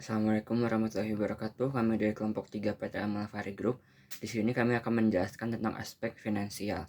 Assalamualaikum warahmatullahi wabarakatuh. Kami dari kelompok 3 PTL Malafari Group. Di sini kami akan menjelaskan tentang aspek finansial.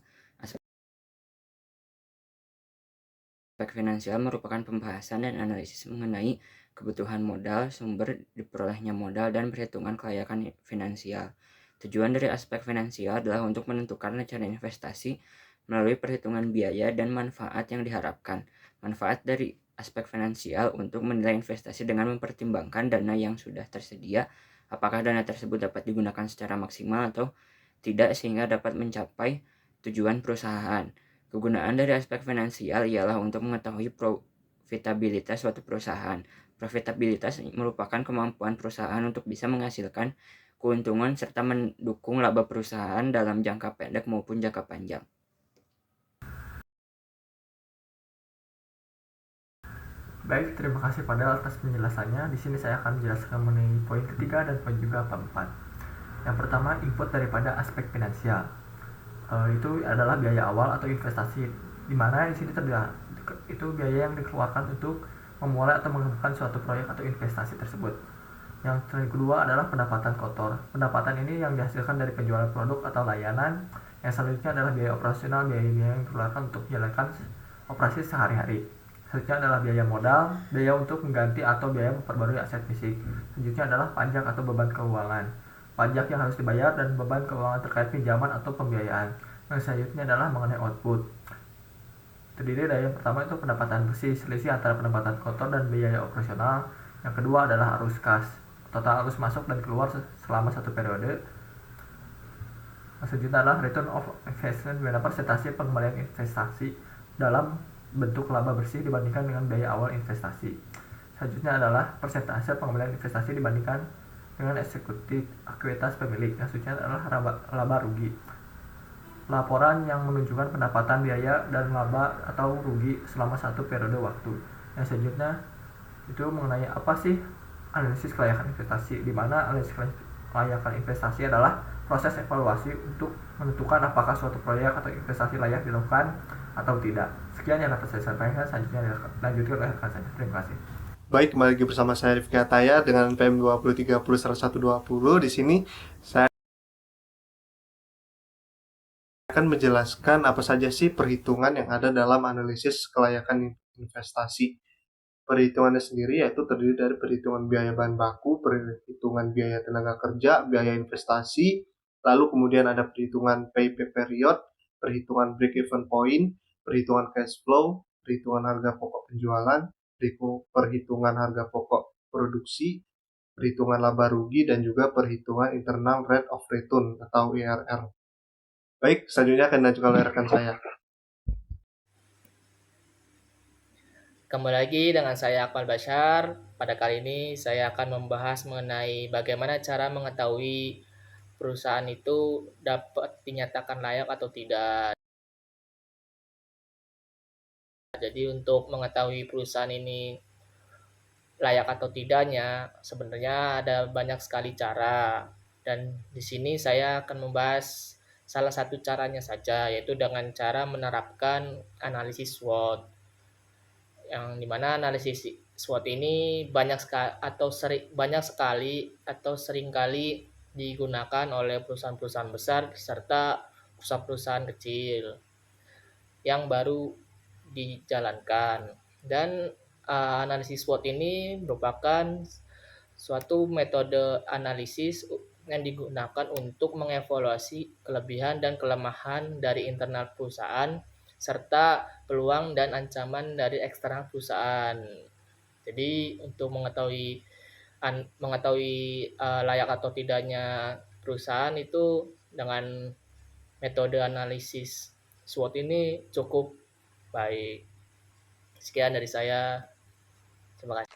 Aspek finansial merupakan pembahasan dan analisis mengenai kebutuhan modal, sumber diperolehnya modal, dan perhitungan kelayakan finansial. Tujuan dari aspek finansial adalah untuk menentukan rencana investasi melalui perhitungan biaya dan manfaat yang diharapkan. Manfaat dari aspek finansial untuk menilai investasi dengan mempertimbangkan dana yang sudah tersedia, apakah dana tersebut dapat digunakan secara maksimal atau tidak sehingga dapat mencapai tujuan perusahaan. Kegunaan dari aspek finansial ialah untuk mengetahui profitabilitas suatu perusahaan. Profitabilitas merupakan kemampuan perusahaan untuk bisa menghasilkan keuntungan serta mendukung laba perusahaan dalam jangka pendek maupun jangka panjang. Baik, terima kasih Fadel atas penjelasannya. Di sini saya akan menjelaskan mengenai poin ketiga dan poin juga keempat. Yang pertama, input daripada aspek finansial. Itu adalah biaya awal atau investasi, di mana di sini itu biaya yang dikeluarkan untuk memulai atau mengembangkan suatu proyek atau investasi tersebut. Yang kedua adalah pendapatan kotor. Pendapatan ini yang dihasilkan dari penjualan produk atau layanan. Yang selanjutnya adalah biaya operasional, biaya yang dikeluarkan untuk menjalankan operasi sehari-hari. Selanjutnya adalah biaya modal, biaya untuk mengganti atau biaya memperbarui aset fisik. Selanjutnya adalah pajak atau beban keuangan. Pajak yang harus dibayar dan beban keuangan terkait pinjaman atau pembiayaan. Yang selanjutnya adalah mengenai output. Terdiri dari yang pertama itu pendapatan bersih, selisih antara pendapatan kotor dan biaya operasional. Yang kedua adalah arus kas, total arus masuk dan keluar selama satu periode. Selanjutnya adalah return of investment, dimana persentase pengembalian investasi dalam bentuk laba bersih dibandingkan dengan biaya awal investasi. Selanjutnya adalah persentase pengembalian investasi dibandingkan dengan eksekutif ekuitas pemilik. Yang selanjutnya adalah laba rugi, laporan yang menunjukkan pendapatan, biaya, dan laba atau rugi selama satu periode waktu. Yang selanjutnya itu mengenai apa sih analisis kelayakan investasi, di mana analisis kelayakan investasi adalah proses evaluasi untuk menentukan apakah suatu proyek atau investasi layak dilakukan atau tidak. Sekian yang dapat saya sampaikan, selanjutnya dilanjutkan oleh rekan saya. Terima kasih. Baik, kembali lagi bersama saya Rifki Ataya dengan PM 2030-10120. Di sini saya akan menjelaskan apa saja sih perhitungan yang ada dalam analisis kelayakan investasi. Perhitungannya sendiri yaitu terdiri dari perhitungan biaya bahan baku, perhitungan biaya tenaga kerja, biaya investasi, lalu kemudian ada perhitungan payback period, perhitungan break-even point, perhitungan cash flow, perhitungan harga pokok penjualan, perhitungan harga pokok produksi, perhitungan laba rugi, dan juga perhitungan internal rate of return atau IRR. Baik, selanjutnya akan dilanjutkan oleh rekan saya. Kembali lagi dengan saya Akmal Bashar. Pada kali ini saya akan membahas mengenai bagaimana cara mengetahui perusahaan itu dapat dinyatakan layak atau tidak. Jadi untuk mengetahui perusahaan ini layak atau tidaknya, sebenarnya ada banyak sekali cara. Dan di sini saya akan membahas salah satu caranya saja, yaitu dengan cara menerapkan analisis SWOT. Yang dimana analisis SWOT ini banyak sekali atau seringkali digunakan oleh perusahaan-perusahaan besar serta perusahaan-perusahaan kecil yang baru dijalankan. Dan analisis SWOT ini merupakan suatu metode analisis yang digunakan untuk mengevaluasi kelebihan dan kelemahan dari internal perusahaan serta peluang dan ancaman dari eksternal perusahaan. Jadi untuk mengetahui layak atau tidaknya perusahaan itu dengan metode analisis SWOT ini cukup baik. Sekian dari saya. Terima kasih.